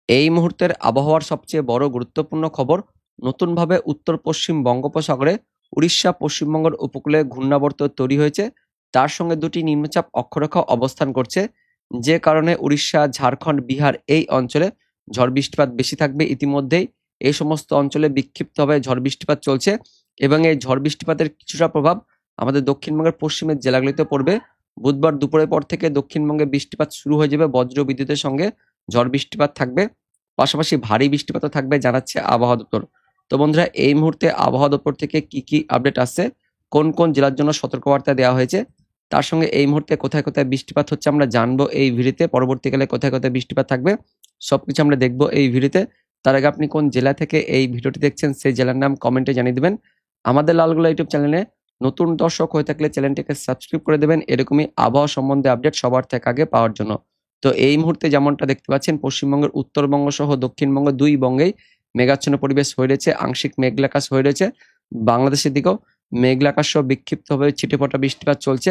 এই মুহূর্তের আবহাওয়ার সবচেয়ে বড় গুরুত্বপূর্ণ খবর, নতুনভাবে উত্তর পশ্চিম বঙ্গোপসাগরে উড়িষ্যা পশ্চিমবঙ্গের উপকূলে ঘূর্ণাবর্ত তৈরি হয়েছে। তার সঙ্গে দুটি নিম্নচাপ অক্ষরেখা অবস্থান করছে, যে কারণে উড়িষ্যা, ঝাড়খণ্ড, বিহার এই অঞ্চলে ঝড় বৃষ্টিপাত বেশি থাকবে। ইতিমধ্যেই এই সমস্ত অঞ্চলে বিক্ষিপ্তভাবে ঝড় বৃষ্টিপাত চলছে এবং এই ঝড় বৃষ্টিপাতের কিছুটা প্রভাব আমাদের দক্ষিণবঙ্গের পশ্চিমের জেলাগুলিতে পড়বে। বুধবার দুপুরের পর থেকে দক্ষিণবঙ্গে বৃষ্টিপাত শুরু হয়ে যাবে, বজ্র বিদ্যুতের সঙ্গে ঝড় বৃষ্টিপাত থাকবে, পাশাপাশি ভারী বৃষ্টিপাতও থাকবে জানাচ্ছে আবহাওয়া দপ্তর। তো বন্ধুরা, এই মুহূর্তে আবহাওয়া দপ্তর থেকে কি কি আপডেট আসছে, কোন কোন জেলার জন্য সতর্কবার্তা দেওয়া হয়েছে, তার সঙ্গে এই মুহূর্তে কোথায় কোথায় বৃষ্টিপাত হচ্ছে আমরা জানবো এই ভিডিওতে। পরবর্তীকালে কোথায় কোথায় বৃষ্টিপাত থাকবে সবকিছু আমরা দেখবো এই ভিডিওতে। তার আগে আপনি কোন জেলা থেকে এই ভিডিওটি দেখছেন সেই জেলার নাম কমেন্টে জানিয়ে দেবেন। আমাদের লালগোলা ইউটিউব চ্যানেলে নতুন দর্শক হয়ে থাকলে চ্যানেলটিকে সাবস্ক্রাইব করে দেবেন, এরকমই আবহাওয়া সম্বন্ধে আপডেট সবার থেকে আগে পাওয়ার জন্য। তো এই মুহূর্তে যেমনটা দেখতে পাচ্ছেন, পশ্চিমবঙ্গের উত্তরবঙ্গ সহ দক্ষিণবঙ্গ দুই বঙ্গেই মেঘাচ্ছন্ন পরিবেশ হয়ে রয়েছে, আংশিক মেঘলাকাশ হয়ে রয়েছে। বাংলাদেশের দিকেও মেঘলাকাশ সহ বিক্ষিপ্তভাবে ছিটেফোঁটা বৃষ্টিপাত চলছে।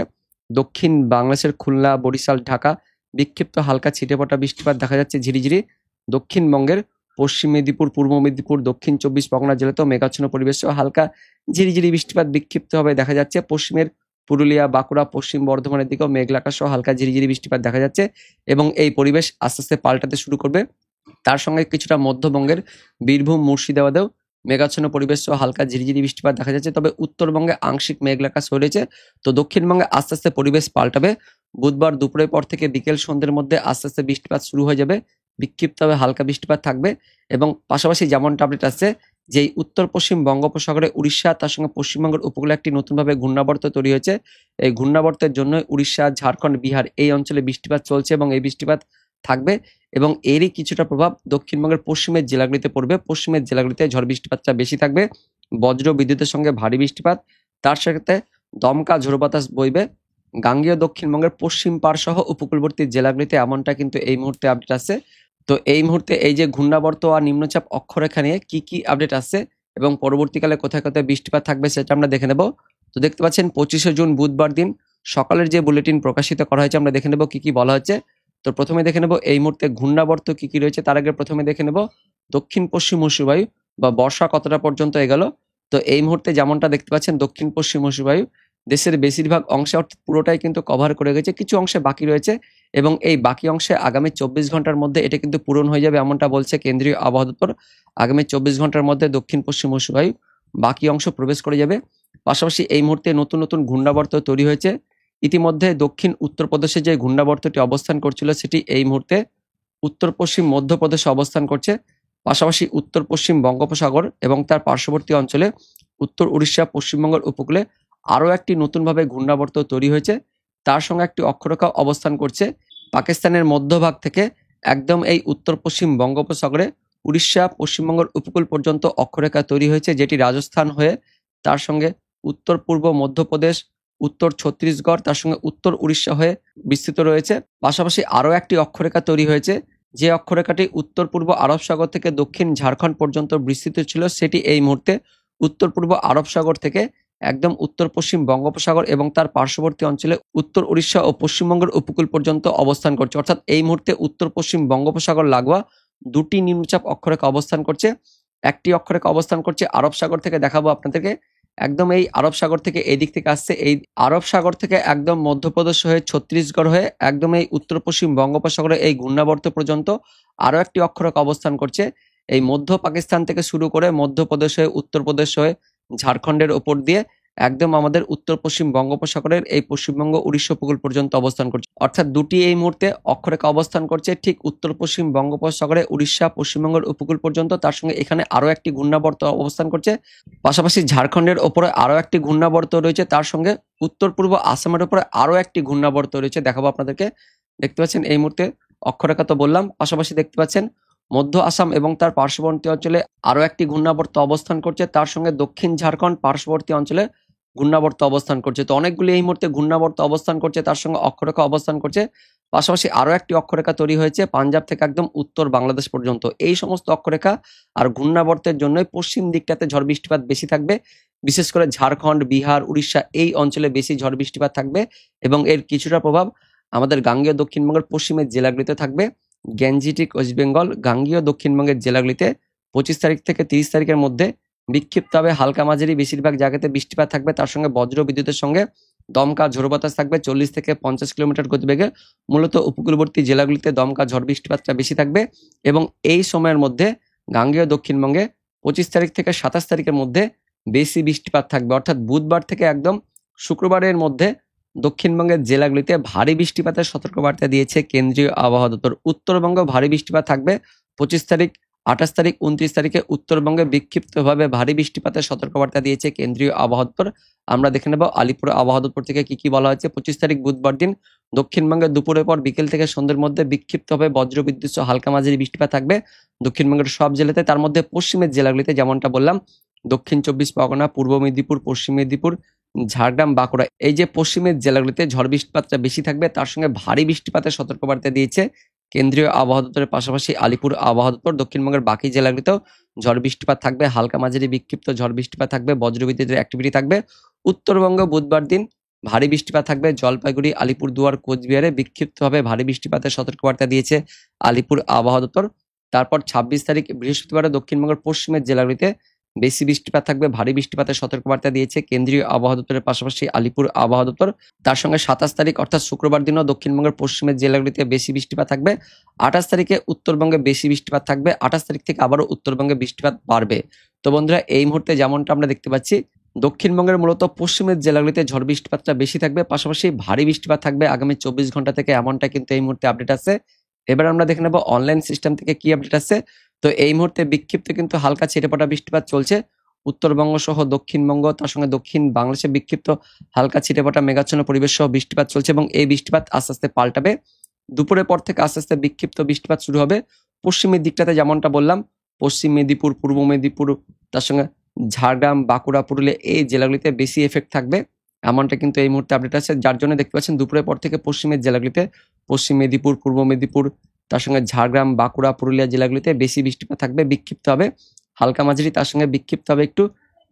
দক্ষিণ বাংলাদেশের খুলনা, বরিশাল, ঢাকা বিক্ষিপ্ত হালকা ছিটেফোঁটা বৃষ্টিপাত দেখা যাচ্ছে ঝিরিঝিরি। দক্ষিণবঙ্গের পশ্চিম মেদিনীপুর, পূর্ব মেদিনীপুর, দক্ষিণ চব্বিশ পরগনা জেলাতেও মেঘাচ্ছন্ন পরিবেশ সহ হালকা ঝিরিঝিরি বৃষ্টিপাত বিক্ষিপ্তভাবে দেখা যাচ্ছে। পশ্চিমের পুরুলিয়া, বাঁকুড়া, পশ্চিম বর্ধমানের দিকেও মেঘলাকাশ সহ হালকা ঝিরিঝিরি বৃষ্টিপাত দেখা যাচ্ছে এবং এই পরিবেশ আস্তে আস্তে পাল্টাতে শুরু করবে। তার সঙ্গে কিছুটা মধ্যবঙ্গের বীরভূম, মুর্শিদাবাদেও মেঘাচ্ছন্ন পরিবেশ সহ হালকা ঝিরিঝিরি বৃষ্টিপাত দেখা যাচ্ছে। তবে উত্তরবঙ্গে আংশিক মেঘলাকাশ হয়ে রয়েছে। তো দক্ষিণবঙ্গে আস্তে আস্তে পরিবেশ পাল্টাবে। বুধবার দুপুরের পর থেকে বিকেল সন্ধ্যের মধ্যে আস্তে আস্তে বৃষ্টিপাত শুরু হয়ে যাবে, বিক্ষিপ্তভাবে হালকা বৃষ্টিপাত থাকবে এবং পাশাপাশি যেমনটা আপডেট আসছে যে উত্তর পশ্চিম বঙ্গোপসাগরে উড়িষ্যা, তার সঙ্গে পশ্চিমবঙ্গের উপকূলে একটি নতুনভাবে ঘূর্ণাবর্ত তৈরি হয়েছে। এই ঘূর্ণাবর্তের জন্য উড়িষ্যা, ঝাড়খণ্ড, বিহার এই অঞ্চলে বৃষ্টিপাত চলছে এবং এই বৃষ্টিপাত থাকবে এবং এরই কিছুটা প্রভাব দক্ষিণবঙ্গের পশ্চিমের জেলাগুলিতে পড়বে। পশ্চিমের জেলাগুলিতে ঝড় বৃষ্টিপাতটা বেশি থাকবে, বজ্র বিদ্যুতের সঙ্গে ভারী বৃষ্টিপাত, তার সাথে দমকা ঝোড়ো বাতাস বইবে। গাঙ্গেয় দক্ষিণবঙ্গের পশ্চিম পাড় সহ উপকূলবর্তী জেলাগুলিতে এমনটা কিন্তু এই মুহূর্তে আপডেট আসছে। তো এই মুহূর্তে এই যে ঘূর্ণাবর্ত আর নিম্নচাপ অক্ষরেখা নিয়ে কি কি আপডেট আসছে এবং পরবর্তীকালে কোথায় কোথায় বৃষ্টিপাত থাকবে সেটা আমরা দেখে নেব। তো দেখতে পাচ্ছেন 25শে জুন বুধবার দিন সকালের যে বুলেটিন প্রকাশিত করা হয়েছে আমরা দেখে নেব কি কি বলা হচ্ছে। তো প্রথমে দেখে নেব এই মুহূর্তে ঘূর্ণাবর্ত কি কি রয়েছে। তার আগে প্রথমে দেখে নেব দক্ষিণ পশ্চিম মৌসুমী বায়ু বা বর্ষা কতটা পর্যন্ত এগেল। তো এই মুহূর্তে যেমনটা দেখতে পাচ্ছেন দক্ষিণ পশ্চিম মৌসুমী বায়ু দেশের বেশিরভাগ অংশে অর্থাৎ পুরোটাই কিন্তু কভার করে গেছে, কিছু অংশে বাকি রয়েছে এবং এই বাকি অংশে আগামী 24 ঘন্টার মধ্যে এটা কিন্তু পূরণ হয়ে যাবে এমনটা বলছে কেন্দ্রীয় আবহাওয়া দপ্তর। আগামী 24 ঘন্টার মধ্যে দক্ষিণ পশ্চিম মৌসুমী বায়ু বাকি অংশ প্রবেশ করে যাবে। পাশাপাশি এই মুহূর্তে নতুন নতুন ঘূর্ণাবর্ত তৈরি হয়েছে। ইতিমধ্যে দক্ষিণ উত্তরপ্রদেশে যে ঘূর্ণাবর্তটি অবস্থান করছিল সেটি এই মুহূর্তে উত্তর পশ্চিম মধ্যপ্রদেশে অবস্থান করছে। পাশাপাশি উত্তর পশ্চিম বঙ্গোপসাগর এবং তার পার্শ্ববর্তী অঞ্চলে উত্তর উড়িষ্যা, পশ্চিমবঙ্গের উপকূলে আরও একটি নতুনভাবে ঘূর্ণাবর্ত তৈরি হয়েছে। তার সঙ্গে একটি অক্ষরেখা অবস্থান করছে পাকিস্তানের মধ্যভাগ থেকে একদম এই উত্তর পশ্চিম বঙ্গোপসাগরে উড়িষ্যা, পশ্চিমবঙ্গের উপকূল পর্যন্ত অক্ষরেখা তৈরি হয়েছে, যেটি রাজস্থান হয়ে তার সঙ্গে উত্তর পূর্ব মধ্যপ্রদেশ, উত্তর ছত্তিশগড়, তার সঙ্গে উত্তর উড়িষ্যা হয়ে বিস্তৃত রয়েছে। পাশাপাশি আরও একটি অক্ষরেখা তৈরি হয়েছে, যে অক্ষরেখাটি উত্তর পূর্ব আরব সাগর থেকে দক্ষিণ ঝাড়খণ্ড পর্যন্ত বিস্তৃত ছিল, সেটি এই মুহূর্তে উত্তর পূর্ব আরব সাগর থেকে একদম উত্তর পশ্চিম বঙ্গোপসাগর এবং তার পার্শ্ববর্তী অঞ্চলে উত্তর উড়িষ্যা ও পশ্চিমবঙ্গের উপকূল পর্যন্ত অবস্থান করছে। অর্থাৎ এই মুহূর্তে উত্তর পশ্চিম বঙ্গোপসাগর লাগোয়া দুটি নিম্নচাপ অক্ষরেখা অবস্থান করছে। একটি অক্ষরেখা অবস্থান করছে আরব সাগর থেকে, দেখাবো আপনাদেরকে। একদম এই আরব সাগর থেকে এই দিক থেকে আসছে, এই আরব সাগর থেকে একদম মধ্যপ্রদেশ হয়ে ছত্তিশগড় হয়ে একদম এই উত্তর পশ্চিম বঙ্গোপসাগরে এই ঘূর্ণাবর্ত পর্যন্ত আরও একটি অক্ষরেখা অবস্থান করছে। এই মধ্য পাকিস্তান থেকে শুরু করে মধ্যপ্রদেশ হয়ে উত্তরপ্রদেশ হয়ে ঝাড়খণ্ডের ওপর দিয়ে একদম আমাদের উত্তর পশ্চিম বঙ্গোপসাগরের এই পশ্চিমবঙ্গ উড়িষ্যা উপকূল পর্যন্ত অবস্থান করছে। অর্থাৎ দুটি এই মুহূর্তে অক্ষরেখা অবস্থান করছে ঠিক উত্তর পশ্চিম বঙ্গোপসাগরে উড়িষ্যা, পশ্চিমবঙ্গের উপকূল পর্যন্ত। তার সঙ্গে এখানে আরও একটি ঘূর্ণাবর্ত অবস্থান করছে। পাশাপাশি ঝাড়খণ্ডের ওপরে আরও একটি ঘূর্ণাবর্ত রয়েছে, তার সঙ্গে উত্তর পূর্ব আসামের ওপরে আরও একটি ঘূর্ণাবর্ত রয়েছে, দেখাবো আপনাদেরকে। দেখতে পাচ্ছেন এই মুহূর্তে অক্ষরেখা তো বললাম, পাশাপাশি দেখতে পাচ্ছেন মধ্য আসাম এবং তার পার্শ্ববর্তী অঞ্চলে আরও একটি ঘূর্ণাবর্ত অবস্থান করছে, তার সঙ্গে দক্ষিণ ঝাড়খণ্ড পার্শ্ববর্তী অঞ্চলে ঘূর্ণাবর্ত অবস্থান করছে। তো অনেকগুলি এই মুহূর্তে ঘূর্ণাবর্ত অবস্থান করছে, তার সঙ্গে অক্ষরেখা অবস্থান করছে। পাশাপাশি আরও একটি অক্ষরেখা তৈরি হয়েছে পাঞ্জাব থেকে একদম উত্তর বাংলাদেশ পর্যন্ত। এই সমস্ত অক্ষরেখা আর ঘূর্ণাবর্তের জন্যই পশ্চিম দিকটাতে ঝড় বৃষ্টিপাত বেশি থাকবে, বিশেষ করে ঝাড়খণ্ড, বিহার, উড়িষ্যা এই অঞ্চলে বেশি ঝড় বৃষ্টিপাত থাকবে এবং এর কিছুটা প্রভাব আমাদের গাঙ্গেয় দক্ষিণবঙ্গের পশ্চিমের জেলাগুলিতে থাকবে। গ্যাঞ্জেটিক ওয়েস্ট বেঙ্গল, গাঙ্গীয় দক্ষিণবঙ্গের জেলাগুলিতে 25 তারিখ থেকে 30 তারিখের মধ্যে বিক্ষিপ্তভাবে হালকা মাঝারি বেশিরভাগ জায়গাতে বৃষ্টিপাত থাকবে, তার সঙ্গে বজ্র বিদ্যুতের সঙ্গে দমকা ঝোড়ো বাতাস থাকবে 40 থেকে 50 কিলোমিটার গতিবেগে। মূলত উপকূলবর্তী জেলাগুলিতে দমকা ঝড় বৃষ্টিপাতটা বেশি থাকবে এবং এই সময়ের মধ্যে গাঙ্গেয় দক্ষিণবঙ্গে 25 তারিখ থেকে 27 তারিখের মধ্যে বেশি বৃষ্টিপাত থাকবে, অর্থাৎ বুধবার থেকে একদম শুক্রবারের মধ্যে দক্ষিণবঙ্গের জেলাগুলিতে ভারী বৃষ্টিপাতের সতর্কবার্তা দিয়েছে কেন্দ্রীয় আবহাওয়া দপ্তর। উত্তরবঙ্গে ভারী বৃষ্টিপাত থাকবে 25 তারিখ, 28 তারিখ, 29 তারিখে উত্তরবঙ্গে বিক্ষিপ্তভাবে ভারী বৃষ্টিপাতের সতর্কবার্তা দিয়েছে কেন্দ্রীয় আবহাওয়া দপ্তর। আমরা দেখে নেব আলিপুর আবহাওয়া দপ্তর থেকে কি কি বলা হয়েছে। 25 তারিখ বুধবার দিন দক্ষিণবঙ্গে দুপুরের পর বিকেল থেকে সন্ধ্যের মধ্যে বিক্ষিপ্তভাবে বজ্রবিদ্যুৎ সহ হালকা মাঝারি বৃষ্টিপাত থাকবে দক্ষিণবঙ্গের সব জেলাতে, তার মধ্যে পশ্চিমের জেলাগুলিতে যেমনটা বললাম দক্ষিণ 24 পরগনা, পূর্ব মেদিনীপুর, পশ্চিম মেদিনীপুর, ঝাড়গ্রাম, বাঁকুড়া, এই যে পশ্চিমের জেলাগুলিতে ঝড় বৃষ্টিপাতটা বেশি থাকবে, তার সঙ্গে ভারী বৃষ্টিপাতের সতর্কবার্তা দিয়েছে কেন্দ্রীয় আবহাওয়া দপ্তরের পাশাপাশি আলিপুর আবহাওয়া দপ্তর। দক্ষিণবঙ্গের বাকি জেলাগুলিতেও ঝড় বৃষ্টিপাত থাকবে, হালকা মাঝারি বিক্ষিপ্ত ঝড় বৃষ্টিপাত থাকবে, বজ্রবিদ্যুতের অ্যাক্টিভিটি থাকবে। উত্তরবঙ্গ বুধবার দিন ভারী বৃষ্টিপাত থাকবে, জলপাইগুড়ি, আলিপুরদুয়ার, কোচবিহারে বিক্ষিপ্তভাবে ভারী বৃষ্টিপাতের সতর্কবার্তা দিয়েছে আলিপুর আবহাওয়া দপ্তর। তারপর 26 তারিখ বৃহস্পতিবারে দক্ষিণবঙ্গের পশ্চিমের জেলাগুলিতে বেশি বৃষ্টিপাত থাকবে, ভারী বৃষ্টিপাতের সতর্কবার্তা দিয়েছে কেন্দ্রীয় আবহাওয়া দপ্তরের পাশাপাশি আলিপুর আবহাওয়া দপ্তর। তার সঙ্গে 27 তারিখ অর্থাৎ শুক্রবার দিনও দক্ষিণবঙ্গের পশ্চিমের জেলাগুলিতে বেশি বৃষ্টিপাত থাকবে। 28 তারিখে উত্তরবঙ্গে বেশি বৃষ্টিপাত থাকবে, 28 তারিখ থেকে আবারও উত্তরবঙ্গে বৃষ্টিপাত বাড়বে। তো বন্ধুরা, এই মুহূর্তে যেমনটা আমরা দেখতে পাচ্ছি দক্ষিণবঙ্গের মূলত পশ্চিমের জেলাগুলিতে ঝড় বৃষ্টিপাতটা বেশি থাকবে, পাশাপাশি ভারী বৃষ্টিপাত থাকবে আগামী 24 ঘন্টা থেকে, এমনটা কিন্তু এই মুহূর্তে আপডেট আছে। এবার আমরা দেখে নেব অনলাইন সিস্টেম থেকে কি আপডেট আছে। তো এই মুহূর্তে বিক্ষিপ্ত কিন্তু হালকা ছিটেফোঁটা বৃষ্টিপাত চলছে উত্তরবঙ্গ সহ দক্ষিণবঙ্গ, তার সঙ্গে দক্ষিণ বাংলাদেশে বিক্ষিপ্ত হালকা ছিটেফোঁটা মেঘাচ্ছন্ন পরিবেশ সহ বৃষ্টিপাত চলছে এবং এই বৃষ্টিপাত আস্তে আস্তে পাল্টাবে। দুপুরের পর থেকে আস্তে আস্তে বিক্ষিপ্ত বৃষ্টিপাত শুরু হবে পশ্চিমের দিকটাতে, যেমনটা বললাম পশ্চিম মেদিনীপুর, পূর্ব মেদিনীপুর, তার সঙ্গে ঝাড়গ্রাম, বাঁকুড়া, পুরুলিয়া এই জেলাগুলিতে বেশি এফেক্ট থাকবে, এমনটা কিন্তু এই মুহূর্তে আপডেট আছে। যার জন্য দেখতে পাচ্ছেন দুপুরের পর থেকে পশ্চিমের জেলাগুলিতে পশ্চিম মেদিনীপুর, পূর্ব মেদিনীপুর, তার সঙ্গে ঝাড়গ্রাম, বাঁকুড়া, পুরুলিয়া জেলাগুলিতে বেশি বৃষ্টিপাত থাকবে, বিক্ষিপ্ত হবে হালকা মাঝারি, তার সঙ্গে বিক্ষিপ্ত হবে একটু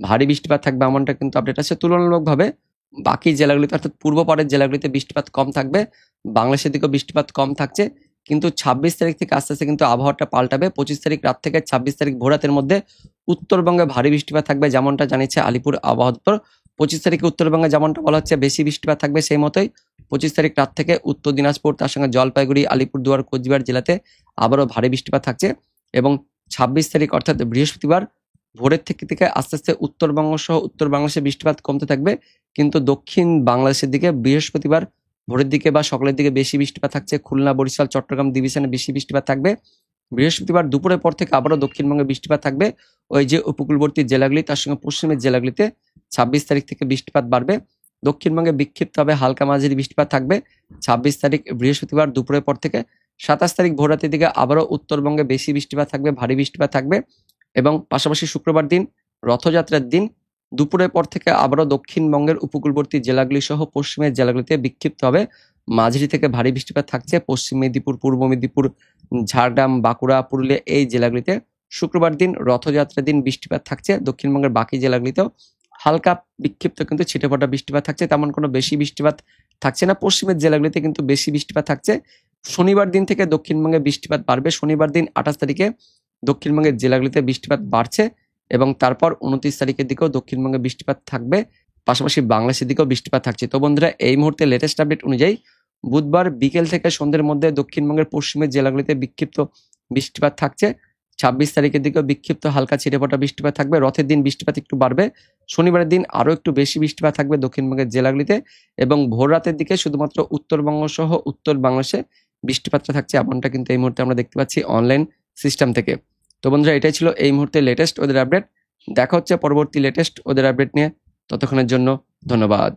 ভারী বৃষ্টিপাত থাকবে, এমনটা কিন্তু আপডেট আছে। তুলনামূলকভাবে বাকি জেলাগুলিতে অর্থাৎ পূর্ব পাড়ের জেলাগুলিতে বৃষ্টিপাত কম থাকবে, বাংলাদেশের দিকেও বৃষ্টিপাত কম থাকছে। কিন্তু 26 তারিখ থেকে আস্তে আস্তে কিন্তু আবহাওয়াটা পাল্টাবে। 25 তারিখ রাত থেকে 26 তারিখ ভোরাতের মধ্যে উত্তরবঙ্গে ভারী বৃষ্টিপাত থাকবে, যেমনটা জানিয়েছে আলিপুর আবহাওয়া দপ্তর। 25 তারিখে উত্তরবঙ্গে যেমনটা বলা হচ্ছে বেশি বৃষ্টিপাত থাকবে, সেই মতোই 25 তারিখ রাত থেকে উত্তর দিনাজপুর, তার সঙ্গে জলপাইগুড়ি, আলিপুরদুয়ার, কোচবিহার জেলাতে আবারও ভারী বৃষ্টিপাত থাকছে এবং 26 তারিখ অর্থাৎ বৃহস্পতিবার ভোরের থেকে আস্তে আস্তে উত্তরবঙ্গ সহ উত্তর বাংলাদেশে বৃষ্টিপাত কমতে থাকবে, কিন্তু দক্ষিণ বাংলাদেশের দিকে বৃহস্পতিবার ভোরের দিকে বা সকালের দিকে বেশি বৃষ্টিপাত থাকছে। খুলনা, বরিশাল, চট্টগ্রাম ডিভিশনে বেশি বৃষ্টিপাত থাকবে। বৃহস্পতিবার দুপুরের পর থেকে আবারও দক্ষিণবঙ্গে বৃষ্টিপাত থাকবে, ওই যে উপকূলবর্তী জেলাগুলি তার সঙ্গে পশ্চিমের জেলাগুলিতে 26 তারিখ থেকে বৃষ্টিপাত বাড়বে। দক্ষিণবঙ্গে বিক্ষিপ্তভাবে হালকা মাঝারি বৃষ্টিপাত থাকবে 26 তারিখ বৃহস্পতিবার দুপুরের পর থেকে। 27 তারিখ ভোররাতের দিকে আবারও উত্তরবঙ্গে বেশি বৃষ্টিপাত থাকবে, ভারী বৃষ্টিপাত থাকবে এবং পাশাপাশি শুক্রবার দিন রথযাত্রার দিন দুপুরের পর থেকে আবারও দক্ষিণবঙ্গের উপকূলবর্তী জেলাগুলি সহ পশ্চিমের জেলাগুলিতে বিক্ষিপ্ত হবে মাঝারি থেকে ভারী বৃষ্টিপাত থাকছে। পশ্চিম মেদিনীপুর, পূর্ব মেদিনীপুর, ঝাড়গ্রাম, বাঁকুড়া, পুরুলিয়া এই জেলাগুলিতে শুক্রবার দিন রথযাত্রার দিন বৃষ্টিপাত থাকছে। দক্ষিণবঙ্গের বাকি জেলাগুলিতেও হালকা বিক্ষিপ্ত কিন্তু ছিটেফোঁটা বৃষ্টিপাত থাকছে, তেমন কোনো বেশি বৃষ্টিপাত থাকছে না। পশ্চিমের জেলাগুলিতে কিন্তু বেশি বৃষ্টিপাত থাকছে। শনিবার দিন থেকে দক্ষিণবঙ্গে বৃষ্টিপাত বাড়বে। শনিবার দিন 28 তারিখে দক্ষিণবঙ্গের জেলাগুলিতে বৃষ্টিপাত বাড়ছে এবং তারপর 29 তারিখের দিকেও দক্ষিণবঙ্গে বৃষ্টিপাত থাকবে, পাশাপাশি বাংলাদেশের দিকেও বৃষ্টিপাত থাকছে। তো বন্ধুরা, এই মুহূর্তে লেটেস্ট আপডেট অনুযায়ী বুধবার বিকেল থেকে সন্ধ্যের মধ্যে দক্ষিণবঙ্গের পশ্চিমের জেলাগুলিতে বিক্ষিপ্ত বৃষ্টিপাত থাকছে। 26 তারিখের দিকেও বিক্ষিপ্ত হালকা ছিটেফোঁটা বৃষ্টিপাত থাকবে। রথের দিন বৃষ্টিপাত একটু বাড়বে। শনিবারের দিন আরও একটু বেশি বৃষ্টিপাত থাকবে দক্ষিণবঙ্গের জেলাগুলিতে এবং ভোর রাতের দিকে শুধুমাত্র উত্তরবঙ্গ সহ উত্তর বাংলাদেশে বৃষ্টিপাতটা থাকছে, এমনটা কিন্তু এই মুহূর্তে আমরা দেখতে পাচ্ছি অনলাইন সিস্টেম থেকে। তো বন্ধুরা, এটাই ছিল এই মুহূর্তে লেটেস্ট ওদের আপডেট। দেখা হচ্ছে পরবর্তী লেটেস্ট ওদের আপডেট নিয়ে। ততক্ষণের জন্য ধন্যবাদ।